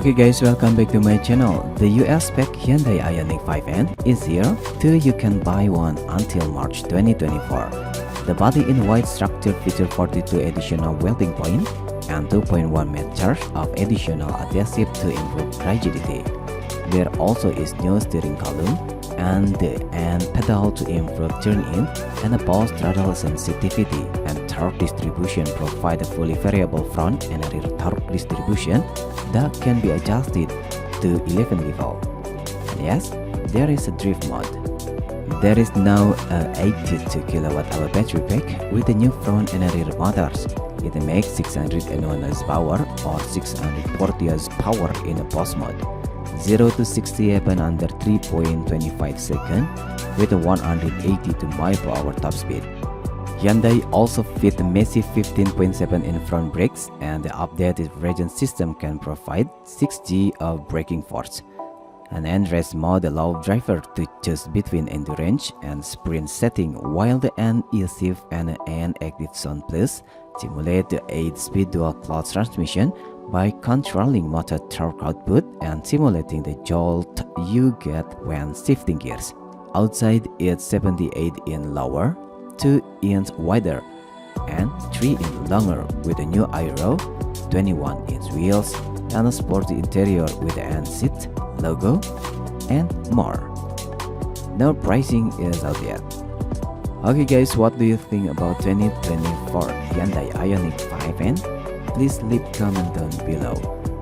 Okay guys, welcome back to my channel. The US spec Hyundai Ioniq 5N is here, too you can buy one until March 2024. The body in white structure features 42 additional welding points and 2.1 meters of additional adhesive to improve rigidity. There also is new steering column and pedal to improve turn-in and a ball throttle sensitivity and torque distribution provide a fully variable front and rear torque distribution that can be adjusted to 11 level. And yes, there is a drift mode. There is now a 82 kWh battery pack with a new front and rear motors. It makes 601 horsepower or 640 horsepower in a boss mode. 0 to 60 happen under 3.25 seconds with a 182 mph top speed. Hyundai also fit a massive 15.7 in front brakes, and the updated braking system can provide 6G of braking force. An N-Race mode allows driver to choose between endurance and sprint setting, while the N-Easive and N-Active Zone Plus simulate the 8-speed dual-clutch transmission by controlling motor torque output and simulating the jolt you get when shifting gears. Outside it's 78 in lower, 2 inch wider, and 3 inch longer with a new aero, 21 inch wheels, and a sporty interior with the N seat logo, and more. No pricing is out yet. Okay guys, what do you think about 2024 Hyundai Ioniq 5N? Please leave comment down below.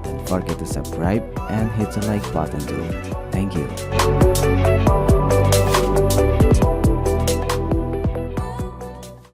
Don't forget to subscribe and hit the like button too. Thank you.